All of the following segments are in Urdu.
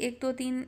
1 2 3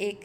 1।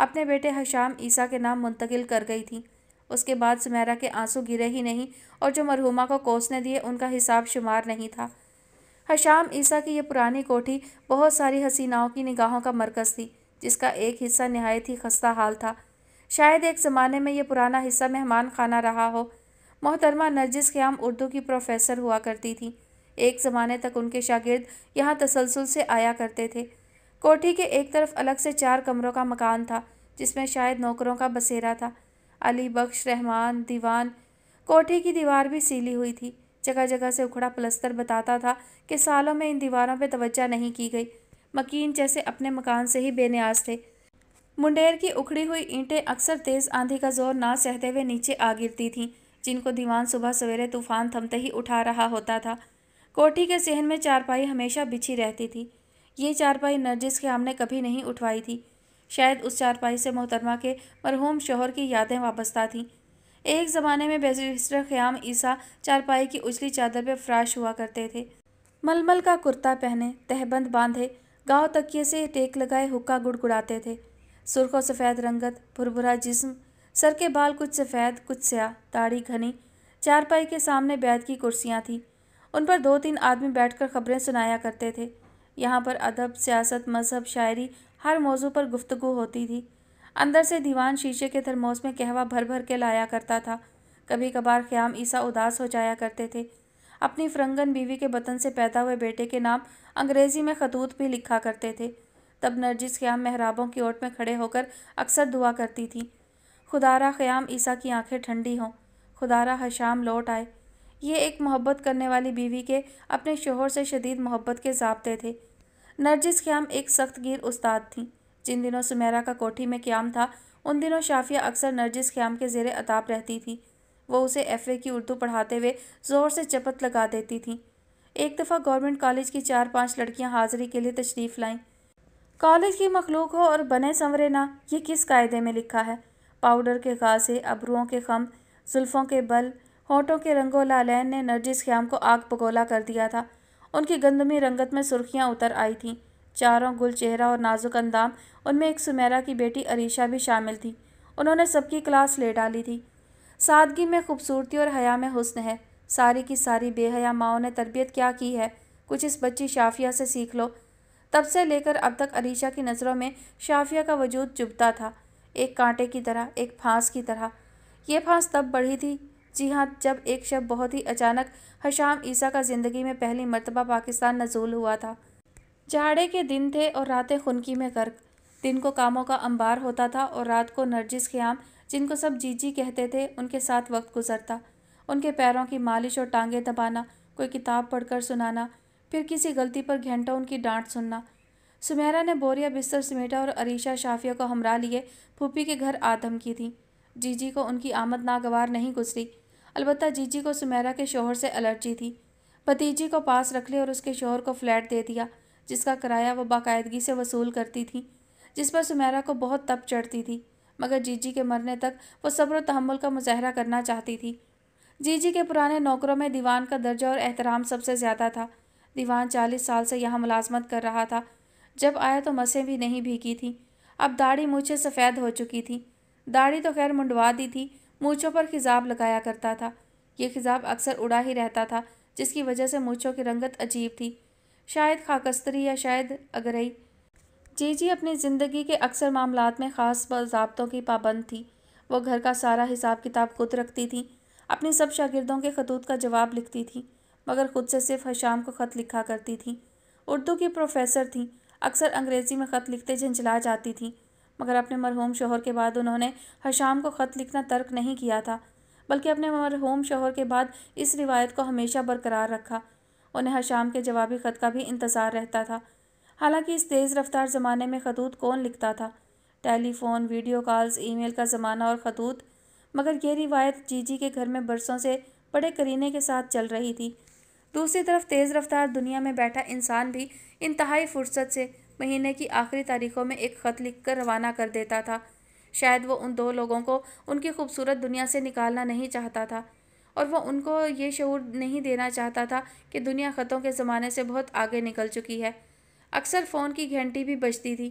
اپنے بیٹے حشام عیسیٰ کے نام منتقل کر گئی تھی۔ اس کے بعد سمیرہ کے آنسو گرے ہی نہیں اور جو مرحومہ کو کوسنے دیے ان کا حساب شمار نہیں تھا۔ حشام عیسیٰ کی یہ پرانی کوٹھی بہت ساری حسیناؤں کی نگاہوں کا مرکز تھی، جس کا ایک حصہ نہایت ہی خستہ حال تھا۔ شاید ایک زمانے میں یہ پرانا حصہ مہمان خانہ رہا ہو۔ محترمہ نرجس خیام اردو کی پروفیسر ہوا کرتی تھی۔ ایک زمانے تک ان کے شاگرد یہاں تسلسل سے آیا کرتے تھے۔ کوٹھی کے ایک طرف الگ سے 4 کمروں کا مکان تھا، جس میں شاید نوکروں کا بسیرا تھا۔ علی بخش رحمان دیوان۔ کوٹھی کی دیوار بھی سیلی ہوئی تھی۔ جگہ جگہ سے اکھڑا پلستر بتاتا تھا کہ سالوں میں ان دیواروں پہ توجہ نہیں کی گئی۔ مکین جیسے اپنے مکان سے ہی بے نیاز تھے۔ منڈیر کی اکھڑی ہوئی اینٹیں اکثر تیز آندھی کا زور نہ سہتے ہوئے نیچے آ گرتی تھیں، جن کو دیوان صبح سویرے طوفان تھمتے ہی اٹھا رہا ہوتا تھا۔ کوٹھی کے صحن میں چارپائی ہمیشہ بچھی رہتی تھی۔ یہ چارپائی نرجس خیام نے کبھی نہیں اٹھوائی تھی۔ شاید اس چارپائی سے محترمہ کے مرحوم شوہر کی یادیں وابستہ تھیں۔ ایک زمانے میں بیرسٹر خیام عیسیٰ چارپائی کی اجلی چادر پہ فراش ہوا کرتے تھے۔ ململ کا کرتا پہنے، تہبند باندھے، گاؤ تکیے سے ٹیک لگائے حقہ گڑگڑاتے تھے۔ سرخ و سفید رنگت، بھربھرا جسم، سر کے بال کچھ سفید کچھ سیاہ، داڑھی گھنی۔ چارپائی کے سامنے بیعت کی کرسیاں تھیں۔ ان پر 2-3 آدمی بیٹھ کر خبریں سنایا کرتے تھے۔ یہاں پر ادب، سیاست، مذہب، شاعری، ہر موضوع پر گفتگو ہوتی تھی۔ اندر سے دیوان شیشے کے تھرموس میں قہوہ بھر بھر کے لایا کرتا تھا۔ کبھی کبھار خیام عیسیٰ اداس ہو جایا کرتے تھے۔ اپنی فرنگن بیوی کے بطن سے پیدا ہوئے بیٹے کے نام انگریزی میں خطوط بھی لکھا کرتے تھے۔ تب نرجس خیام محرابوں کی اوٹ میں کھڑے ہو کر اکثر دعا کرتی تھی، خدارا خیام عیسیٰ کی آنکھیں ٹھنڈی ہوں، خدارا حشام لوٹ آئے۔ یہ ایک محبت کرنے والی بیوی کے اپنے شوہر سے شدید محبت کے ضابطے تھے۔ نرجس خیام ایک سخت گیر استاد تھیں۔ جن دنوں سمیرہ کا کوٹھی میں قیام تھا، ان دنوں شافیہ اکثر نرجس خیام کے زیر عتاب رہتی تھی۔ وہ اسے FA کی اردو پڑھاتے ہوئے زور سے چپت لگا دیتی تھیں۔ ایک دفعہ گورنمنٹ کالج کی 4-5 لڑکیاں حاضری کے لیے تشریف لائیں۔ کالج کی مخلوق ہو اور بنے سنورے نہ، یہ کس قاعدے میں لکھا ہے؟ پاؤڈر کے غازے، ابروؤں کے خم، زلفوں کے بل، ہونٹوں کے رنگ و لالین نے نرجس خیام کو آگ بگولا کر دیا تھا۔ ان کی گندمی رنگت میں سرخیاں اتر آئی تھیں۔ چاروں گل چہرہ اور نازک اندام، ان میں ایک سمیرہ کی بیٹی عریشہ بھی شامل تھی۔ انہوں نے سب کی کلاس لے ڈالی تھی۔ سادگی میں خوبصورتی اور حیا میں حسن ہے۔ ساری کی ساری بے حیا ماؤں نے تربیت کیا کی ہے، کچھ اس بچی شافیہ سے سیکھ لو۔ تب سے لے کر اب تک عریشہ کی نظروں میں شافیہ کا وجود چبھتا تھا، ایک کانٹے کی طرح، ایک پھانس کی طرح۔ یہ پھانس تب بڑھی تھی، جی ہاں، جب ایک شب بہت ہی اچانک حشام عیسیٰ کا زندگی میں پہلی مرتبہ پاکستان نزول ہوا تھا۔ جاڑے کے دن تھے اور راتیں خنکی میں غرق۔ دن کو کاموں کا انبار ہوتا تھا اور رات کو نرجس خیام، جن کو سب جی جی کہتے تھے، ان کے ساتھ وقت گزرتا۔ ان کے پیروں کی مالش اور ٹانگیں دبانا، کوئی کتاب پڑھ کر سنانا، پھر کسی غلطی پر گھنٹوں ان کی ڈانٹ سننا۔ سمیرہ نے بوریا بستر سمیٹا اور عریشہ شافیہ کو ہمراہ لیے پھوپھی کے گھر آدم کی تھی۔ جی جی کو ان کی آمد ناگوار نہیں گزری، البتہ جی جی کو سمیرہ کے شوہر سے الرجی تھی۔ بھتیجی کو پاس رکھ لیا اور اس کے شوہر کو فلیٹ دے دیا، جس کا کرایہ وہ باقاعدگی سے وصول کرتی تھی، جس پر سمیرہ کو بہت تپ چڑھتی تھی، مگر جی جی کے مرنے تک وہ صبر و تحمل کا مظاہرہ کرنا چاہتی تھی۔ جی جی کے پرانے نوکروں میں دیوان کا درجہ اور احترام سب سے زیادہ تھا۔ دیوان 40 سال سے یہاں ملازمت کر رہا تھا۔ جب آیا تو مسیں بھی نہیں بھیگی تھیں۔ اب داڑھی مونچھیں سفید ہو چکی تھیں۔ داڑھی تو خیر منڈوا دی تھی، مونچھوں پر خضاب لگایا کرتا تھا۔ یہ خضاب اکثر اڑا ہی رہتا تھا، جس کی وجہ سے مونچھوں کی رنگت عجیب تھی، شاید خاکستری یا شاید اگرئی۔ جی جی اپنی زندگی کے اکثر معاملات میں خاص ضابطوں کی پابند تھی۔ وہ گھر کا سارا حساب کتاب خود رکھتی تھیں، اپنی سب شاگردوں کے خطوط کا جواب لکھتی تھیں، مگر خود سے صرف حشام کو خط لکھا کرتی تھیں۔ اردو کی پروفیسر تھیں، اکثر انگریزی میں خط لکھتے جھنجھلا جاتی تھیں، مگر اپنے مرحوم شوہر کے بعد انہوں نے حشام کو خط لکھنا ترک نہیں کیا تھا، بلکہ اپنے مرحوم شوہر کے بعد اس روایت کو ہمیشہ برقرار رکھا۔ انہیں حشام کے جوابی خط کا بھی انتظار رہتا تھا۔ حالانکہ اس تیز رفتار زمانے میں خطوط کون لکھتا تھا؟ ٹیلی فون، ویڈیو کالز، ای میل کا زمانہ اور خطوط، مگر یہ روایت جی جی کے گھر میں برسوں سے بڑے کرینے کے ساتھ چل رہی تھی۔ دوسری طرف تیز رفتار دنیا میں بیٹھا انسان بھی انتہائی فرصت سے مہینے کی آخری تاریخوں میں ایک خط لکھ کر روانہ کر دیتا تھا۔ شاید وہ ان 2 لوگوں کو ان کی خوبصورت دنیا سے نکالنا نہیں چاہتا تھا، اور وہ ان کو یہ شعور نہیں دینا چاہتا تھا کہ دنیا خطوں کے زمانے سے بہت آگے نکل چکی ہے۔ اکثر فون کی گھنٹی بھی بجتی تھی،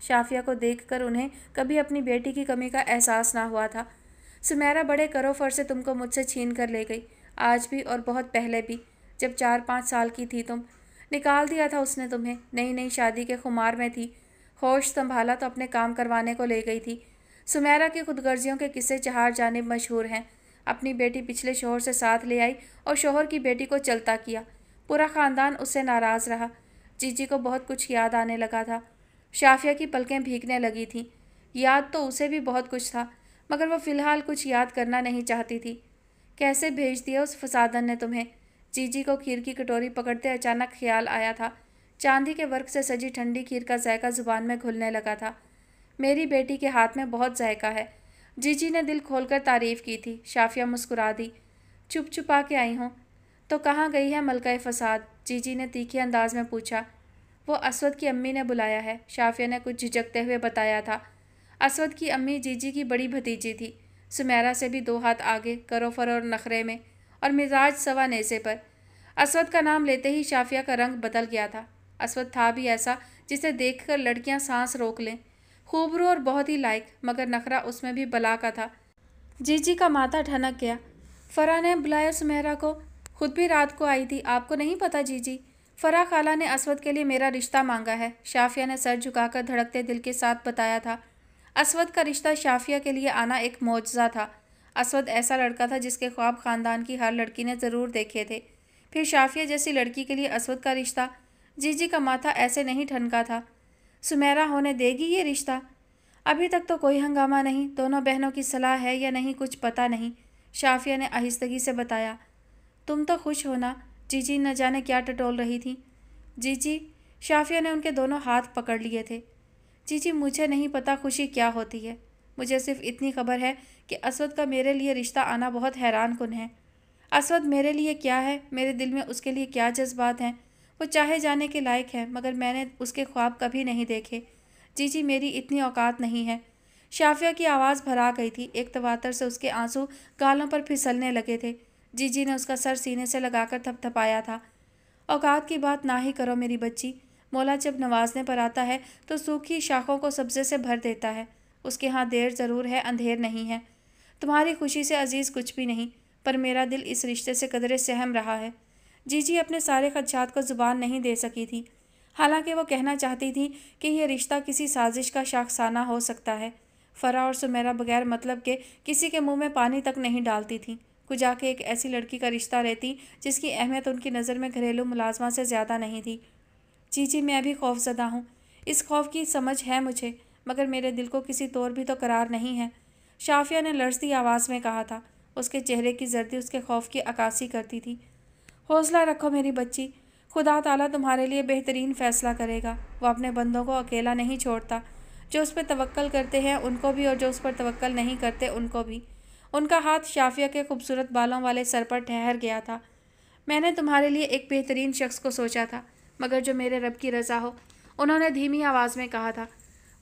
شافیہ کو دیکھ کر انہیں کبھی اپنی بیٹی کی کمی کا احساس نہ ہوا تھا۔ سمیرا بڑے کروفر سے تم کو مجھ سے چھین کر لے گئی، آج بھی اور بہت پہلے بھی، جب 4-5 سال کی تھی تم۔ نکال دیا تھا اس نے تمہیں، نئی نئی شادی کے خمار میں تھی، ہوش سنبھالا تو اپنے کام کروانے کو لے گئی تھی۔ سمیرا کی خود غرضیوں کے قصے چہار جانب مشہور ہیں۔ اپنی بیٹی پچھلے شوہر سے ساتھ لے آئی اور شوہر کی بیٹی کو چلتا کیا، پورا خاندان اس سے ناراض رہا۔ جی کو بہت کچھ یاد آنے لگا تھا۔ شافیہ کی پلکیں بھیگنے لگی تھیں۔ یاد تو اسے بھی بہت کچھ تھا، مگر وہ فی الحال کچھ یاد کرنا نہیں چاہتی تھی۔ کیسے بھیج دیا اس فسادن نے تمہیں؟ جی کو کھیر کی کٹوری پکڑتے اچانک خیال آیا تھا۔ چاندی کے ورق سے سجی ٹھنڈی کھیر کا ذائقہ زبان میں گھلنے لگا تھا۔ میری بیٹی کے ہاتھ میں بہت ذائقہ ہے، جی نے دل کھول کر تعریف کی تھی۔ شافیہ مسکرا دی۔ چپ چپا کے آئی ہوں تو کہاں گئی ہے ملکہ فساد؟ جی نے تیکھے انداز میں پوچھا۔ وہ اسود کی امی نے بلایا ہے، شافیہ نے کچھ جھجکتے ہوئے بتایا تھا۔ اسود کی امی جی کی بڑی بھتیجی تھی، سمیرا سے بھی 2 ہاتھ آگے کروفر اور نخرے میں، اور مزاج سوا نیزے پر۔ اسود کا نام لیتے ہی شافیہ کا رنگ بدل گیا تھا۔ اسود تھا بھی ایسا جسے دیکھ کر لڑکیاں سانس روک لیں، خوبرو اور بہت ہی لائق، مگر نخرا اس میں بھی بلا کا تھا۔ جی کا ماتھا ٹھنک گیا۔ فرح نے بلایا سمیرا کو؟ خود بھی رات کو آئی تھی، آپ کو نہیں پتا جی؟ فرح خالہ نے اسود کے لیے میرا رشتہ مانگا ہے، شافیہ نے سر جھکا کر دھڑکتے دل کے ساتھ بتایا تھا۔ اسود کا رشتہ شافیہ کے لیے آنا ایک معجزہ تھا۔ اسود ایسا لڑکا تھا جس کے خواب خاندان کی ہر لڑکی نے ضرور دیکھے تھے، پھر شافیہ جیسی لڑکی کے لیے اسود کا رشتہ؟ جی کا ماتھا ایسے نہیں ٹھنکا تھا۔ سمیرا ہونے دے گی یہ رشتہ؟ ابھی تک تو کوئی ہنگامہ نہیں، دونوں بہنوں کی صلاح ہے یا نہیں کچھ پتہ نہیں، شافیہ نے آہستگی سے بتایا۔ تم تو خوش ہونا، جی نہ جانے کیا ٹٹول رہی تھی۔ جی شافیہ نے ان کے دونوں ہاتھ پکڑ لیے تھے۔ جی مجھے نہیں پتا خوشی کیا ہوتی ہے، مجھے صرف اتنی خبر ہے کہ اسود کا میرے لیے رشتہ آنا بہت حیران کن ہے۔ اسود میرے لیے کیا ہے، میرے دل میں اس کے لیے کیا جذبات ہیں، وہ چاہے جانے کے لائق ہے، مگر میں نے اس کے خواب کبھی نہیں دیکھے۔ جی میری اتنی اوقات نہیں ہے۔ شافیہ کی آواز بھرا گئی تھی، ایک تواتر سے اس کے آنسو گالوں پر پھسلنے لگے تھے۔ جی نے اس کا سر سینے سے لگا کر تھپ تھپایا تھا۔ اوقات کی بات نہ ہی کرو میری بچی، مولا جب نوازنے پر آتا ہے تو سوکھی شاخوں کو سبزے سے بھر دیتا ہے، اس کے ہاں دیر ضرور ہے اندھیر نہیں ہے۔ تمہاری خوشی سے عزیز کچھ بھی نہیں، پر میرا دل اس رشتے سے قدرے سہم رہا ہے۔ جی اپنے سارے خدشات کو زبان نہیں دے سکی تھی، حالانکہ وہ کہنا چاہتی تھی کہ یہ رشتہ کسی سازش کا شاخسانہ ہو سکتا ہے۔ فرح اور سمیرا بغیر مطلب کے کسی کے منہ میں پانی تک نہیں ڈالتی تھیں، کجا کے ایک ایسی لڑکی کا رشتہ رہتی جس کی اہمیت ان کی نظر میں گھریلو ملازمہ سے زیادہ نہیں تھی۔ جی میں بھی خوف زدہ ہوں، اس خوف کی سمجھ ہے مجھے، مگر میرے دل کو کسی طور بھی تو قرار نہیں ہے، شافیہ نے لرزتی آواز میں کہا تھا۔ اس کے چہرے کی زردی اس کے خوف کی عکاسی کرتی تھی۔ حوصلہ رکھو میری بچی، خدا تعالیٰ تمہارے لیے بہترین فیصلہ کرے گا، وہ اپنے بندوں کو اکیلا نہیں چھوڑتا، جو اس پر توکل کرتے ہیں ان کو بھی اور جو اس پر توکل نہیں کرتے ان کو بھی۔ ان کا ہاتھ شافیہ کے خوبصورت بالوں والے سر پر ٹھہر گیا تھا۔ میں نے تمہارے لیے ایک بہترین شخص کو سوچا تھا، مگر جو میرے رب کی رضا ہو، انہوں نے دھیمی آواز میں کہا تھا۔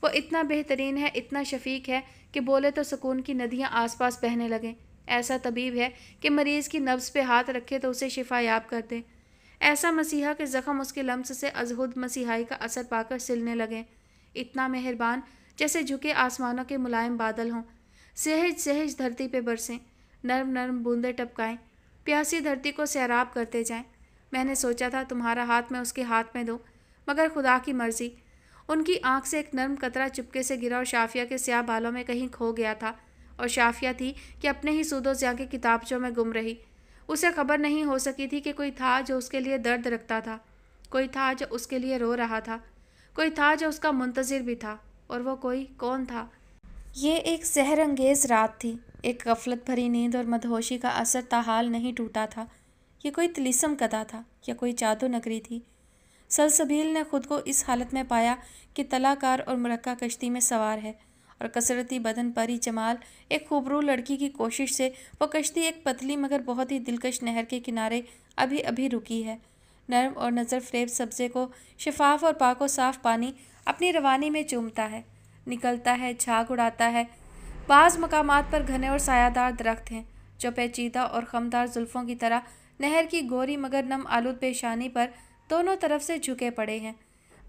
وہ اتنا بہترین ہے، اتنا شفیق ہے کہ بولے تو سکون کی ندیاں آس پاس بہنے لگیں، ایسا طبیب ہے کہ مریض کی نبض پہ ہاتھ رکھے تو اسے شفا یاب کر دے، ایسا مسیحا کہ زخم اس کے لمس سے ازہد مسیحائی کا اثر پا کر سلنے لگیں، اتنا مہربان جیسے جھکے آسمانوں کے ملائم بادل ہوں، سہج سہج دھرتی پہ برسیں، نرم نرم بوندیں ٹپکائیں، پیاسی دھرتی کو سیراب کرتے جائیں۔ میں نے سوچا تھا تمہارا ہاتھ میں اس کے ہاتھ میں دوں، مگر خدا کی مرضی۔ ان کی آنکھ سے ایک نرم قطرہ چپکے سے گرا اور شافیہ کے سیاہ بالوں میں کہیں کھو گیا تھا، اور شافیہ تھی کہ اپنے ہی سود و ضیاء کے کتابچوں میں گم رہی۔ اسے خبر نہیں ہو سکی تھی کہ کوئی تھا جو اس کے لیے درد رکھتا تھا، کوئی تھا جو اس کے لیے رو رہا تھا، کوئی تھا جو اس کا منتظر بھی تھا، اور وہ کوئی کون تھا؟ یہ ایک سحر انگیز رات تھی، ایک غفلت بھری نیند اور مدہوشی کا اثر تاحال نہیں ٹوٹا تھا۔ یہ کوئی طلسم کدا تھا یا کوئی جادو نگری تھی؟ سلسبیل نے خود کو اس حالت میں پایا کہ طلا کار اور مرکہ کشتی میں سوار ہے، اور کثرتی بدن پری جمال ایک خوبرو لڑکی کی کوشش سے وہ کشتی ایک پتلی مگر بہت ہی دلکش نہر کے کنارے ابھی ابھی رکی ہے۔ نرم اور نظر فریب سبزے کو شفاف اور پاک و صاف پانی اپنی روانی میں چومتا ہے، نکلتا ہے، جھاگ اڑاتا ہے۔ بعض مقامات پر گھنے اور سایہ دار درخت ہیں جو پیچیدہ اور خمدار زلفوں کی طرح نہر کی گوری مگر نم آلود پیشانی پر دونوں طرف سے جھکے پڑے ہیں۔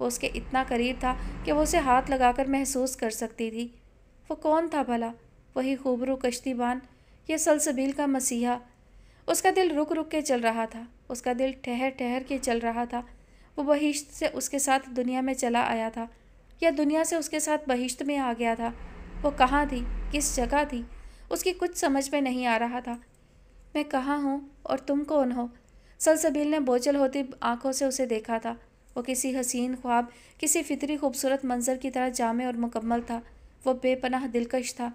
وہ اس کے اتنا قریب تھا کہ وہ اسے ہاتھ لگا کر محسوس کر سکتی تھی۔ وہ کون تھا بھلا؟ وہی خوبرو کشتی بان یا سلسبیل کا مسیحا؟ اس کا دل رک رک کے چل رہا تھا، اس کا دل ٹھہر ٹھہر کے چل رہا تھا۔ وہ بہشت سے اس کے ساتھ دنیا میں چلا آیا تھا یا دنیا سے اس کے ساتھ بہشت میں آ گیا تھا؟ وہ کہاں تھی؟ کس جگہ تھی؟ اس کی کچھ سمجھ میں نہیں آ رہا تھا۔ میں کہاں ہوں اور تم کون ہو؟ سلسبیل نے بوجھل ہوتی آنکھوں سے اسے دیکھا تھا۔ وہ کسی حسین خواب، کسی فطری خوبصورت منظر کی طرح جامع اور مکمل تھا۔ وہ بے پناہ دلکش تھا۔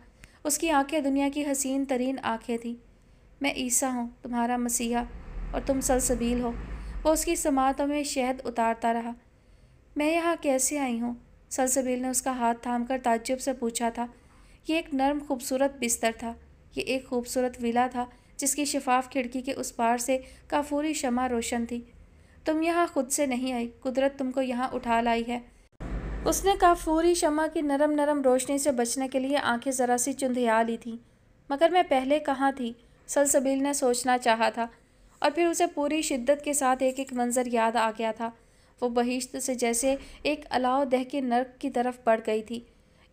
اس کی آنکھیں دنیا کی حسین ترین آنکھیں تھیں۔ میں عیسیٰ ہوں، تمہارا مسیحا، اور تم سلسبیل ہو۔ وہ اس کی سماعتوں میں شہد اتارتا رہا۔ میں یہاں کیسے آئی ہوں؟ سلسبیل نے اس کا ہاتھ تھام کر تعجب سے پوچھا تھا۔ یہ ایک نرم خوبصورت بستر تھا۔ یہ ایک خوبصورت ویلا تھا جس کی شفاف کھڑکی کے اس پار سے کافوری شمع روشن تھی۔ تم یہاں خود سے نہیں آئی، قدرت تم کو یہاں اٹھا لائی ہے۔ اس نے کافوری شمع کی نرم نرم روشنی سے بچنے کے لیے آنکھیں ذرا سی چندھیا لی تھیں۔ مگر میں پہلے کہاں تھی؟ سلسبیل نے سوچنا چاہا تھا، اور پھر اسے پوری شدت کے ساتھ ایک ایک منظر یاد آ گیا تھا۔ وہ بہشت سے جیسے ایک الاؤ دہ کے نرک کی طرف بڑھ گئی تھی۔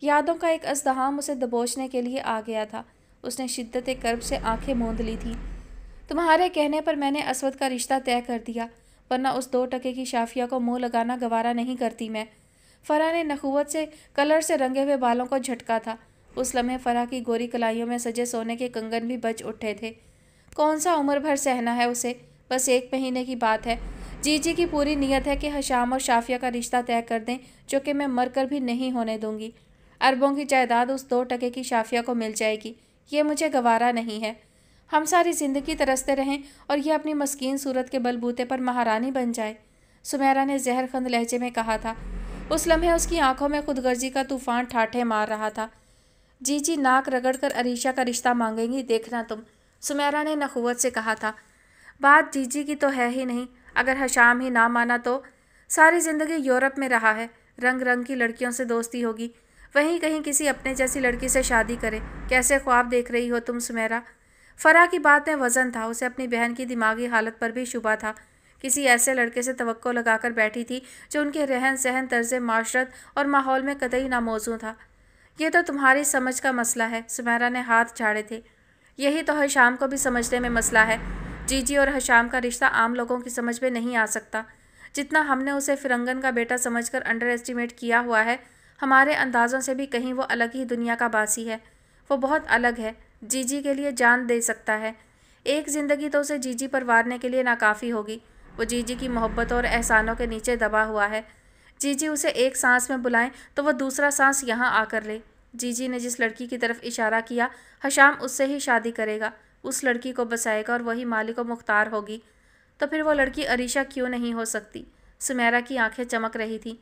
یادوں کا ایک ازدحام اسے دبوچنے کے لیے آ گیا تھا۔ اس نے شدت کرب سے آنکھیں موند لی تھیں۔ تمہارے کہنے پر میں نے اسود کا رشتہ طے کر دیا، ورنہ اس 2 ٹکے کی شافیہ کو منہ لگانا گوارا نہیں کرتی میں۔ فرح نے نخوت سے کلر سے رنگے ہوئے بالوں کو جھٹکا تھا۔ اس لمحے فرح کی گوری کلائیوں میں سجے سونے کے کنگن بھی بج اٹھے تھے۔ کون سا عمر بھر سہنا ہے اسے؟ بس 1 مہینے کی بات ہے۔ جی جی کی پوری نیت ہے کہ حشام اور شافیہ کا رشتہ طے کر دیں، جو کہ میں مر کر بھی نہیں ہونے دوں گی۔ اربوں کی جائیداد اس 2 ٹکے کی شافیہ کو مل جائے گی۔ یہ مجھے گوارا نہیں ہے۔ ہم ساری زندگی ترستے رہیں اور یہ اپنی مسکین صورت کے بلبوتے پر مہارانی بن جائے، سمیرا نے زہر خند لہجے میں کہا تھا۔ اس لمحے اس کی آنکھوں میں خود غرضی کا طوفان ٹھاٹھے مار رہا تھا۔ جی جی ناک رگڑ کر عریشہ کا رشتہ مانگیں گی، دیکھنا تم، سمیرا نے نخوت سے کہا تھا۔ بات جی جی کی تو ہے ہی نہیں۔ اگر حشام ہی نہ مانا تو؟ ساری زندگی یورپ میں رہا ہے، رنگ رنگ کی لڑکیوں سے دوستی ہوگی، وہیں کہیں کسی اپنے جیسی لڑکی سے شادی کرے۔ کیسے خواب دیکھ رہی ہو تم سمیرا؟ فرح کی بات میں وزن تھا۔ اسے اپنی بہن کی دماغی حالت پر بھی شبہ تھا۔ کسی ایسے لڑکے سے توقع لگا کر بیٹھی تھی جو ان کے رہن سہن، طرز معاشرت اور ماحول میں قطعی ناموزوں تھا۔ یہ تو تمہاری سمجھ کا مسئلہ ہے، سمیرا نے ہاتھ جھاڑے تھے۔ یہی تو حشام کو بھی سمجھنے میں مسئلہ ہے۔ جی جی اور حشام کا رشتہ عام لوگوں کی سمجھ میں نہیں آ سکتا۔ جتنا ہم نے اسے فرنگن کا بیٹا سمجھ کر انڈر ایسٹیمیٹ کیا ہوا ہے، ہمارے اندازوں سے بھی کہیں وہ الگ ہی دنیا کا باسی ہے۔ وہ بہت الگ ہے، جی جی کے لیے جان دے سکتا ہے۔ ایک زندگی تو اسے جی جی پر وارنے کے لیے ناکافی ہوگی۔ وہ جی جی کی محبتوں اور احسانوں کے نیچے دبا ہوا ہے۔ جی جی اسے ایک سانس میں بلائیں تو وہ دوسرا سانس یہاں آ کر لے۔ جی جی نے جس لڑکی کی طرف اشارہ کیا، حشام اس سے ہی شادی کرے گا، اس لڑکی کو بسائے گا اور وہی مالک و مختار ہوگی۔ تو پھر وہ لڑکی عریشہ کیوں نہیں ہو سکتی؟ سمیرا کی آنکھیں چمک رہی تھیں۔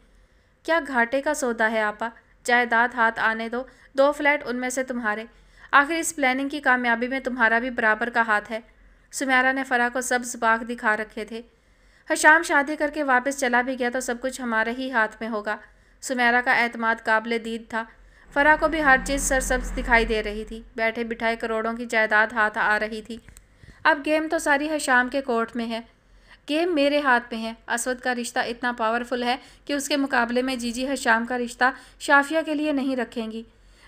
کیا گھاٹے کا سودا ہے آپا؟ جائیداد ہاتھ آنے دو، 2 فلیٹ ان میں سے تمہارے۔ آخر اس پلاننگ کی کامیابی میں تمہارا بھی برابر کا ہاتھ ہے۔ سمیرا نے فرح کو سبز باغ دکھا رکھے تھے۔ حشام شادی کر کے واپس چلا بھی گیا تو سب کچھ ہمارے ہی ہاتھ میں ہوگا۔ سمیرا کا اعتماد قابل دید تھا۔ فرح کو بھی ہر چیز سرسبز دکھائی دے رہی تھی۔ بیٹھے بٹھائے کروڑوں کی جائیداد ہاتھ آ رہی تھی۔ اب گیم تو ساری حشام کے کورٹ میں ہے، گیم میرے ہاتھ میں ہے۔ اسود کا رشتہ اتنا پاورفل ہے کہ اس کے مقابلے میں جی جی حشام کا رشتہ شافیہ کے لیے نہیں رکھیں گی۔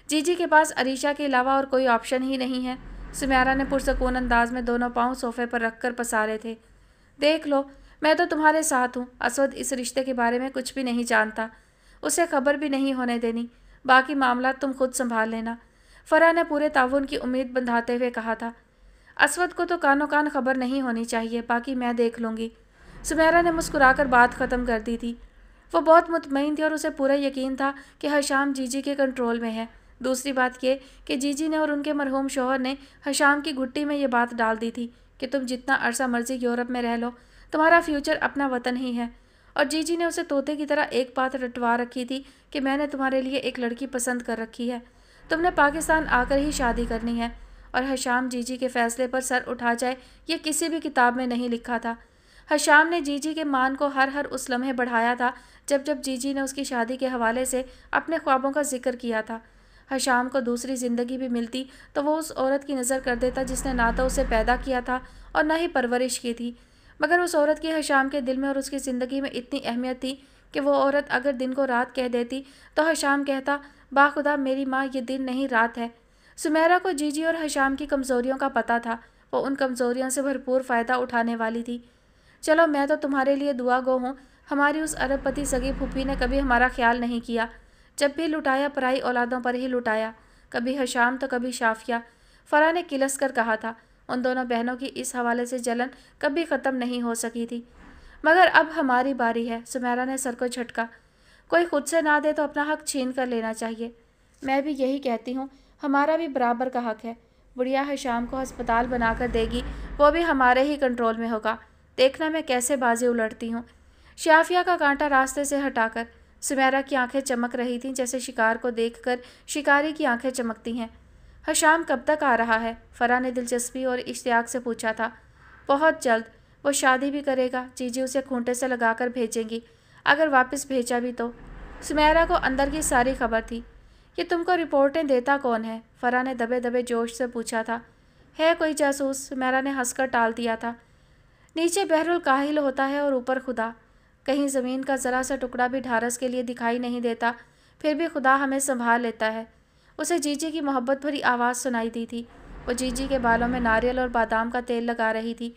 جی جی کے پاس عریشہ کے علاوہ اور کوئی آپشن ہی نہیں ہے۔ سمیرا نے پرسکون انداز میں دونوں پاؤں صوفے پر رکھ کر پسارے تھے۔ دیکھ لو، میں تو تمہارے ساتھ ہوں۔ اسود اس رشتے کے بارے میں کچھ بھی نہیں جانتا، اسے خبر بھی نہیں ہونے دینی۔ باقی معاملات تم خود سنبھال لینا، فرح نے پورے تعاون کی امید بندھاتے ہوئے کہا تھا۔ اسود کو تو کانوں کان خبر نہیں ہونی چاہیے، باقی میں دیکھ لوں گی۔ سمیرا نے مسکرا کر بات ختم کر دی تھی۔ وہ بہت مطمئن تھی اور اسے پورا یقین تھا کہ حشام جی جی کے کنٹرول میں ہے۔ دوسری بات یہ کہ جی جی نے اور ان کے مرحوم شوہر نے حشام کی گھٹی میں یہ بات ڈال دی تھی کہ تم جتنا عرصہ مرضی یورپ میں رہ لو، تمہارا فیوچر اپنا وطن ہی ہے۔ اور جی جی نے اسے طوطے کی طرح ایک بات رٹوا رکھی تھی کہ میں نے تمہارے لیے ایک لڑکی پسند کر رکھی ہے، تم نے پاکستان آ کر ہی شادی کرنی ہے۔ اور حشام جی جی کے فیصلے پر سر اٹھا جائے، یہ کسی بھی کتاب میں نہیں لکھا تھا۔ حشام نے جی جی کے مان کو ہر اس لمحے بڑھایا تھا جب جی جی نے اس کی شادی کے حوالے سے اپنے خوابوں کا ذکر کیا تھا۔ حشام کو دوسری زندگی بھی ملتی تو وہ اس عورت کی نظر کر دیتا جس نے نہ تو اسے پیدا کیا تھا اور نہ ہی پرورش کی تھی، مگر اس عورت کی حشام کے دل میں اور اس کی زندگی میں اتنی اہمیت تھی کہ وہ عورت اگر دن کو رات کہہ دیتی تو حشام کہتا باخدا میری ماں یہ دن نہیں رات ہے۔ سمیرہ کو جی اور حشام کی کمزوریوں کا پتہ تھا، وہ ان کمزوریوں سے بھرپور فائدہ اٹھانے والی تھی۔ چلو میں تو تمہارے لیے دعا گو ہوں، ہماری اس ارب پتی سگی پھوپھی نے کبھی ہمارا خیال نہیں کیا، جب بھی لٹایا پرائی اولادوں پر ہی لٹایا، کبھی حشام تو کبھی شافیہ۔ فرح نے کلس کر کہا تھا۔ ان دونوں بہنوں کی اس حوالے سے جلن کبھی ختم نہیں ہو سکی تھی۔ مگر اب ہماری باری ہے، سمیرہ نے سر کو جھٹکا۔ کوئی خود سے نہ دے تو اپنا حق چھین کر لینا چاہیے۔ میں بھی یہی کہتی ہوں، ہمارا بھی برابر کا حق ہے۔ بڑھیا حشام کو ہسپتال بنا کر دے گی، وہ بھی ہمارے ہی کنٹرول میں ہوگا۔ دیکھنا میں کیسے بازی الٹتی ہوں۔ شافیہ کا کانٹا راستے سے ہٹا کر سمیرہ کی آنکھیں چمک رہی تھیں جیسے شکار کو دیکھ کر شکاری کی آنکھیں چمکتی ہیں۔ حشام کب تک آ رہا ہے؟ فرح نے دلچسپی اور اشتیاق سے پوچھا تھا۔ بہت جلد، وہ شادی بھی کرے گا، جی اسے کھونٹے سے لگا کر بھیجیں گی، اگر واپس بھیجا بھی تو۔ سمیرہ کو اندر کی ساری خبر تھی۔ یہ تم کو رپورٹیں دیتا کون ہے؟ فرح نے دبے دبے جوش سے پوچھا تھا۔ ہے کوئی جاسوس؟ سمیرہ نے ہنس کر ٹال دیا تھا۔ نیچے بحر الکاہل ہوتا ہے اور اوپر خدا، کہیں زمین کا ذرا سا ٹکڑا بھی ڈھارس کے لیے دکھائی نہیں دیتا، پھر بھی خدا ہمیں سنبھال لیتا ہے۔ اسے جی کی محبت بھری آواز سنائی دی تھی۔ وہ جی کے بالوں میں ناریل اور بادام کا تیل لگا رہی تھی۔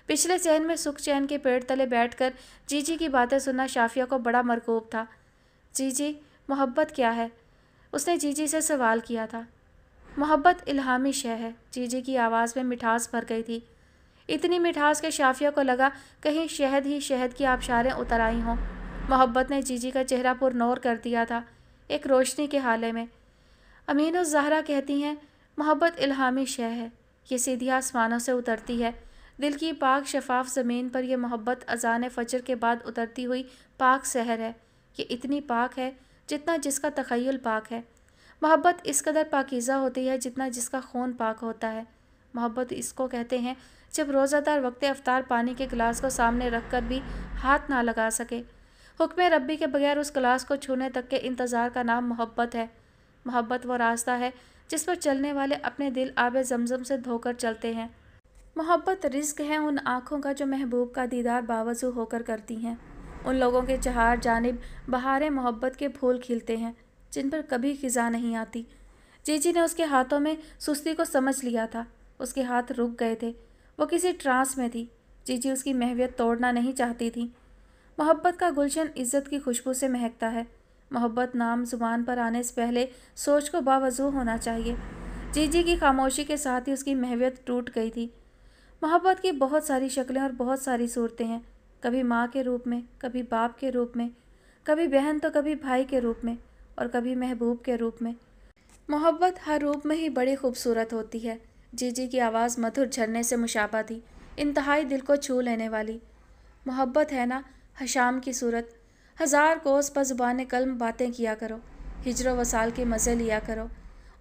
پچھلے صحن میں سکھ چین کے پیڑ تلے بیٹھ کر جی کی باتیں سننا شافیہ کو بڑا مرغوب تھا۔ جی محبت کیا ہے؟ اس نے جی سے سوال کیا تھا۔ محبت الہامی شے ہے، جی کی آواز میں مٹھاس بھر گئی تھی، اتنی مٹھاس کہ شافیہ کو لگا کہیں شہد ہی شہد کی آبشاریں اتر آئی ہوں۔ محبت نے جی کا چہرہ پر نور کر دیا تھا، ایک روشنی کے حالے میں۔ امین الزہرا کہتی ہیں محبت الہامی شے ہے، یہ سیدھی آسمانوں سے اترتی ہے، دل کی پاک شفاف زمین پر یہ محبت اذان فجر کے بعد اترتی ہوئی پاک سحر ہے۔ یہ اتنی پاک ہے جتنا جس کا تخیل پاک ہے۔ محبت اس قدر پاکیزہ ہوتی ہے جتنا جس کا خون پاک ہوتا ہے۔ محبت اس کو کہتے ہیں جب روزہ دار وقت افطار پانی کے گلاس کو سامنے رکھ کر بھی ہاتھ نہ لگا سکے، حکم ربی کے بغیر اس گلاس کو چھونے تک کے انتظار کا نام محبت ہے۔ محبت وہ راستہ ہے جس پر چلنے والے اپنے دل آب زمزم سے دھو کر چلتے ہیں۔ محبت رزق ہے ان آنکھوں کا جو محبوب کا دیدار باوضو ہو کر کرتی ہیں، ان لوگوں کے چہار جانب بہاریں محبت کے پھول کھلتے ہیں جن پر کبھی خزاں نہیں آتی۔ جی نے اس کے ہاتھوں میں سستی کو سمجھ لیا تھا، اس کے ہاتھ رک گئے تھے، وہ کسی ٹرانس میں تھی۔ جی اس کی محویت توڑنا نہیں چاہتی تھی۔ محبت کا گلشن عزت کی خوشبو سے مہکتا ہے۔ محبت نام زبان پر آنے سے پہلے سوچ کو باوضو ہونا چاہیے۔ جی کی خاموشی کے ساتھ ہی اس کی محویت ٹوٹ گئی تھی۔ محبت کی بہت ساری شکلیں اور بہت ساری صورتیں ہیں، کبھی ماں کے روپ میں، کبھی باپ کے روپ میں، کبھی بہن تو کبھی بھائی کے روپ میں، اور کبھی محبوب کے روپ میں۔ محبت ہر روپ میں ہی بڑی خوبصورت ہوتی ہے۔ جی کی آواز مدھر جھرنے سے مشابہ تھی، انتہائی دل کو چھو لینے والی۔ محبت ہے نا حشام کی صورت، ہزار کوس بزبان قلم باتیں کیا کرو، ہجر و وصال کے مزے لیا کرو۔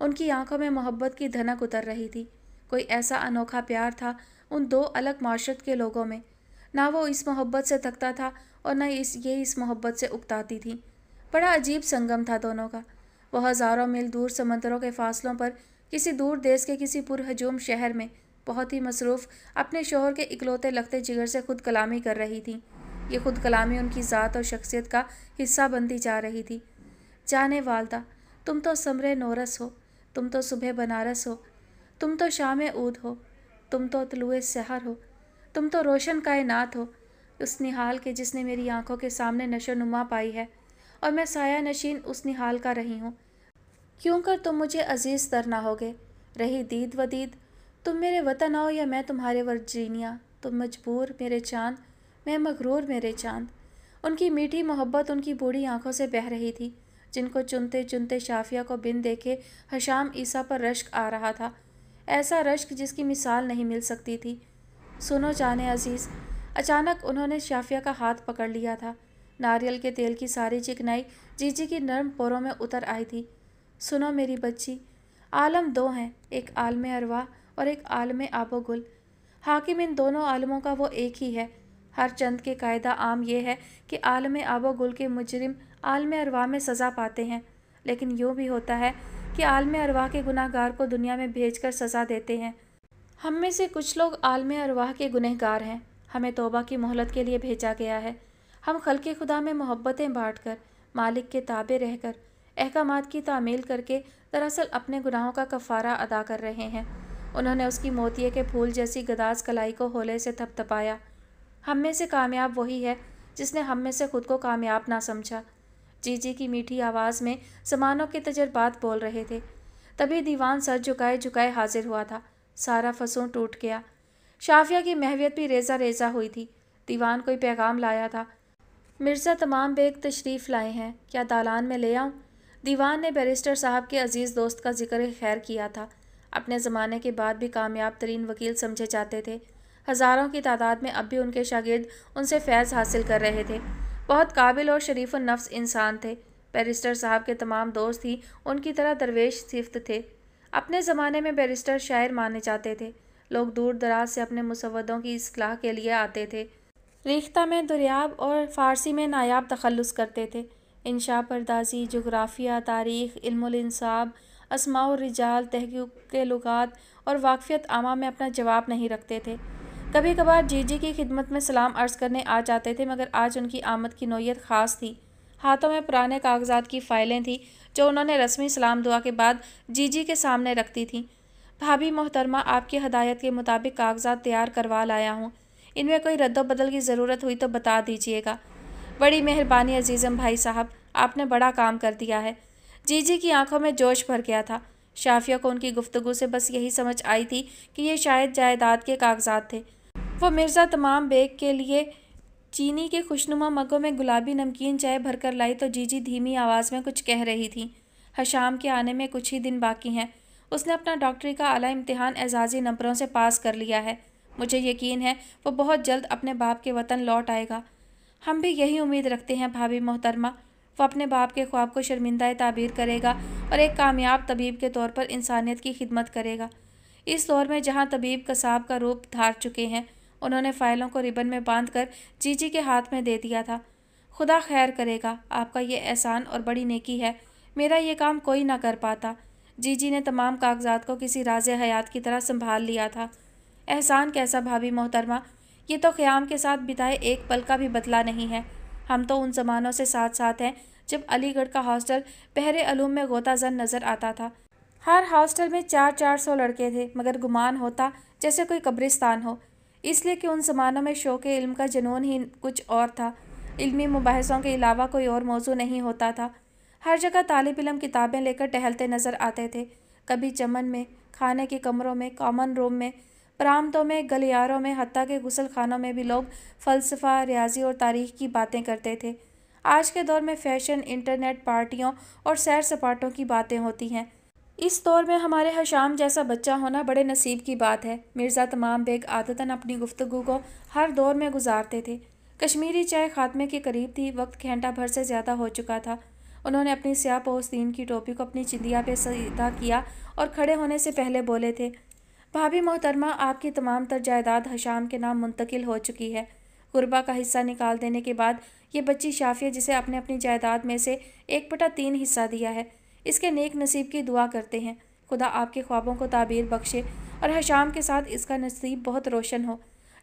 ان کی آنکھوں میں محبت کی دھنک اتر رہی تھی۔ کوئی ایسا انوکھا پیار تھا ان دو الگ معاشرت کے لوگوں میں، نہ وہ اس محبت سے تھکتا تھا اور نہ یہ اس محبت سے اکتاتی تھی۔ بڑا عجیب سنگم تھا دونوں کا۔ وہ ہزاروں میل دور سمندروں کے فاصلوں پر کسی دور دیس کے کسی پرہجوم شہر میں بہت ہی مصروف اپنے شوہر کے اکلوتے لگتے جگر سے خود کلامی کر رہی تھی۔ یہ خود کلامی ان کی ذات اور شخصیت کا حصہ بنتی جا رہی تھی۔ جانے والدہ، تم تو ثمرِ نورس ہو، تم تو صبح بنارس ہو، تم تو شام عود ہو، تم تو طلوع سحر ہو، تم تو روشن کائنات ہو، اس نہال کے جس نے میری آنکھوں کے سامنے نشو نما پائی ہے، اور میں سایہ نشین اس نہال کا رہی ہوں۔ کیوں کر تم مجھے عزیز تر نہ ہوگے، رہی دید و دید، تم میرے وطن آؤ یا میں تمہارے ورجینیا، تم مجبور میرے چاند، میں مغرور میرے چاند۔ ان کی میٹھی محبت ان کی بوڑھی آنکھوں سے بہہ رہی تھی، جن کو چنتے چنتے شافیہ کو بن دیکھے حشام عیسیٰ پر رشک آ رہا تھا، ایسا رشک جس کی مثال نہیں مل سکتی تھی۔ سنو جان عزیز، اچانک انہوں نے شافیہ کا ہاتھ پکڑ لیا تھا۔ ناریل کے تیل کی ساری چکنائی جی کی نرم پوروں میں اتر آئی تھی۔ سنو میری بچی، عالم دو ہیں، ایک عالم ارواح اور ایک عالم آب و گل۔ حاکم ان دونوں عالموں کا وہ ایک ہی ہے۔ ہر چند کے قاعدہ عام یہ ہے کہ عالم آب و گل کے مجرم عالم ارواح میں سزا پاتے ہیں، لیکن یوں بھی ہوتا ہے کہ عالم ارواح کے گناہ گار کو دنیا میں بھیج کر سزا دیتے ہیں۔ ہم میں سے کچھ لوگ عالم ارواح کے گنہگار ہیں، ہمیں توبہ کی مہلت کے لیے بھیجا گیا ہے۔ ہم خلق خدا میں محبتیں بانٹ کر، مالک کے تابع رہ کر، احکامات کی تعمیل کر کے دراصل اپنے گناہوں کا کفارہ ادا کر رہے ہیں۔ انہوں نے اس کی موتیے کے پھول جیسی گداز کلائی کو ہولے سے تھپ تھپایا۔ ہم میں سے کامیاب وہی ہے جس نے ہم میں سے خود کو کامیاب نہ سمجھا۔ جی جی کی میٹھی آواز میں زمانوں کے تجربات بول رہے تھے۔ تبھی دیوان سر جھکائے جھکائے حاضر ہوا تھا۔ سارا فسوں ٹوٹ گیا۔ شافیہ کی محویت بھی ریزہ ریزہ ہوئی تھی۔ دیوان کوئی پیغام لایا تھا۔ مرزا تمام بیگ تشریف لائے ہیں، کیا دالان میں لے آؤں؟ دیوان نے بیرسٹر صاحب کے عزیز دوست کا ذکر خیر کیا تھا۔ اپنے زمانے کے بعد بھی کامیاب ترین وکیل سمجھے جاتے تھے۔ ہزاروں کی تعداد میں اب بھی ان کے شاگرد ان سے فیض حاصل کر رہے تھے۔ بہت قابل اور شریف النفس انسان تھے۔ بیرسٹر صاحب کے تمام دوست ہی ان کی طرح درویش صفت تھے۔ اپنے زمانے میں بیرسٹر شاعر مانے جاتے تھے۔ لوگ دور دراز سے اپنے مسودوں کی اصلاح کے لیے آتے تھے۔ ریختہ میں دریاب اور فارسی میں نایاب تخلص کرتے تھے۔ انشاء پردازی، جغرافیہ، تاریخ، علم الانساب، اسماء الرجال، تحقیق لغات اور واقفیت عامہ میں اپنا جواب نہیں رکھتے تھے۔ کبھی کبھار جی جی کی خدمت میں سلام عرض کرنے آ جاتے تھے، مگر آج ان کی آمد کی نوعیت خاص تھی۔ ہاتھوں میں پرانے کاغذات کی فائلیں تھیں جو انہوں نے رسمی سلام دعا کے بعد جی جی کے سامنے رکھ دی تھیں۔ بھابھی محترمہ، آپ کی ہدایت کے مطابق کاغذات تیار کروا لایا ہوں۔ ان میں کوئی رد و بدل کی ضرورت ہوئی تو بتا دیجیے گا۔ بڑی مہربانی عزیزم بھائی صاحب، آپ نے بڑا کام کر دیا ہے۔ جی جی کی آنکھوں میں جوش بھر گیا تھا۔ شافیہ کو ان کی گفتگو سے بس یہی سمجھ آئی تھی کہ یہ شاید جائیداد کے کاغذات تھے۔ وہ مرزا تمام بیگ کے لیے چینی کے خوشنما مگوں میں گلابی نمکین چائے بھر کر لائی تو جی جی دھیمی آواز میں کچھ کہہ رہی تھی۔ حشام کے آنے میں کچھ ہی دن باقی ہیں۔ اس نے اپنا ڈاکٹری کا اعلیٰ امتحان اعزازی نمبروں سے پاس کر لیا ہے۔ مجھے یقین ہے وہ بہت جلد اپنے باپ کے وطن لوٹ آئے گا۔ ہم بھی یہی امید رکھتے ہیں بھابھی محترمہ۔ وہ اپنے باپ کے خواب کو شرمندہ تعبیر کرے گا اور ایک کامیاب طبیب کے طور پر انسانیت کی خدمت کرے گا۔ اس دور میں جہاں طبیب قصاب کا روپ دھار چکے ہیں، انہوں نے فائلوں کو ربن میں باندھ کر جی جی کے ہاتھ میں دے دیا تھا۔ خدا خیر کرے گا، آپ کا یہ احسان اور بڑی نیکی ہے، میرا یہ کام کوئی نہ کر پاتا۔ جی جی نے تمام کاغذات کو کسی راز حیات کی طرح سنبھال لیا تھا۔ احسان کیسا بھابھی محترمہ؟ یہ تو قیام کے ساتھ بتائے ایک پل کا بھی بدلہ نہیں ہے۔ ہم تو ان زمانوں سے ساتھ ساتھ ہیں جب علی گڑھ کا ہاسٹل بحر علوم میں غوطہ زن نظر آتا تھا۔ ہر ہاسٹل میں 400 لڑکے تھے، مگر گمان ہوتا جیسے کوئی قبرستان ہو، اس لیے کہ ان زمانوں میں شوق علم کا جنون ہی کچھ اور تھا۔ علمی مباحثوں کے علاوہ کوئی اور موضوع نہیں ہوتا تھا۔ ہر جگہ طالب علم کتابیں لے کر ٹہلتے نظر آتے تھے، کبھی چمن میں، کھانے کے کمروں میں، کامن روم میں، برآمدوں میں، گلیاروں میں، حتیٰ کہ غسل خانوں میں بھی لوگ فلسفہ، ریاضی اور تاریخ کی باتیں کرتے تھے۔ آج کے دور میں فیشن، انٹرنیٹ، پارٹیوں اور سیر سپاٹوں کی باتیں ہوتی ہیں۔ اس دور میں ہمارے حشام جیسا بچہ ہونا بڑے نصیب کی بات ہے۔ مرزا تمام بیگ عادتاً اپنی گفتگو کو ہر دور میں گزارتے تھے۔ کشمیری چائے خاتمے کے قریب تھی، وقت گھنٹہ بھر سے زیادہ ہو چکا تھا۔ انہوں نے اپنی سیاہ پوستین کی ٹوپی کو اپنی چندیا پہ سیدھا کیا اور کھڑے ہونے سے پہلے بولے تھے، بھابھی محترمہ، آپ کی تمام تر جائیداد حشام کے نام منتقل ہو چکی ہے۔ غربا کا حصہ نکال دینے کے بعد یہ بچی شافیہ، جسے اپنے اپنی جائیداد میں سے 1/3 حصہ دیا ہے، اس کے نیک نصیب کی دعا کرتے ہیں۔ خدا آپ کے خوابوں کو تعبیر بخشے اور حشام کے ساتھ اس کا نصیب بہت روشن ہو۔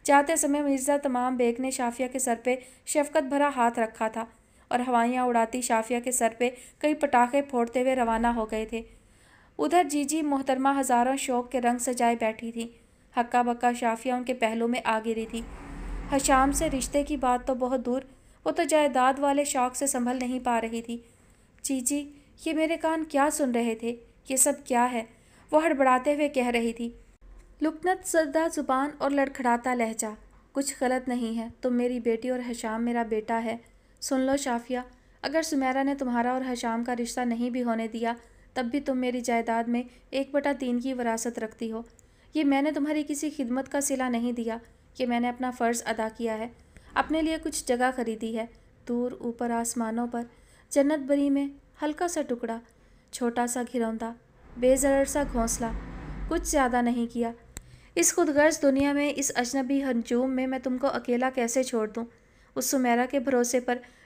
جاتے سمے مرزا تمام بیگ نے شافیہ کے سر پہ شفقت بھرا ہاتھ رکھا تھا اور ہوائیاں اڑاتی شافیہ کے سر پہ کئی پٹاخے پھوڑتے ہوئے روانہ ہو گئے تھے۔ ادھر جی جی محترمہ ہزاروں شوق کے رنگ سجائے بیٹھی تھی۔ ہکا بکا شافیہ ان کے پہلو میں آ گری تھی۔ حشام سے رشتے کی بات تو بہت دور، وہ تو جائیداد والے شوق سے سنبھل نہیں پا رہی تھی۔ جی جی، یہ میرے کان کیا سن رہے تھے؟ یہ سب کیا ہے؟ وہ ہڑبڑاتے ہوئے کہہ رہی تھی۔ لکنت زدہ زبان اور لڑکھڑاتا لہجہ، کچھ غلط نہیں ہے، تم میری بیٹی اور حشام میرا بیٹا ہے۔ سن لو شافیہ، اگر سمیرہ نے تمہارا اور حشام کا رشتہ نہیں بھی ہونے دیا، تب بھی تم میری جائیداد میں 1/3 کی وراثت رکھتی ہو۔ یہ میں نے تمہاری کسی خدمت کا صلہ نہیں دیا، یہ میں نے اپنا فرض ادا کیا ہے، اپنے لیے کچھ جگہ خریدی ہے، دور اوپر آسمانوں پر، جنت بری میں، ہلکا سا ٹکڑا، چھوٹا سا گھروندہ، بے ضرر سا گھونسلہ، کچھ زیادہ نہیں کیا۔ اس خود غرض دنیا میں، اس اجنبی ہجوم میں میں تم کو اکیلا کیسے چھوڑ دوں؟ اس سمیرہ کے بھروسے پر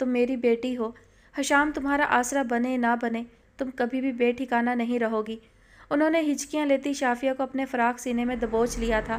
تم میری بیٹی ہو، حشام تمہارا آسرا بنے نہ بنے، تم کبھی بھی بے ٹھکانہ نہیں رہو گی۔ انہوں نے ہچکیاں لیتی شافیہ کو اپنے فراق سینے میں دبوچ لیا تھا۔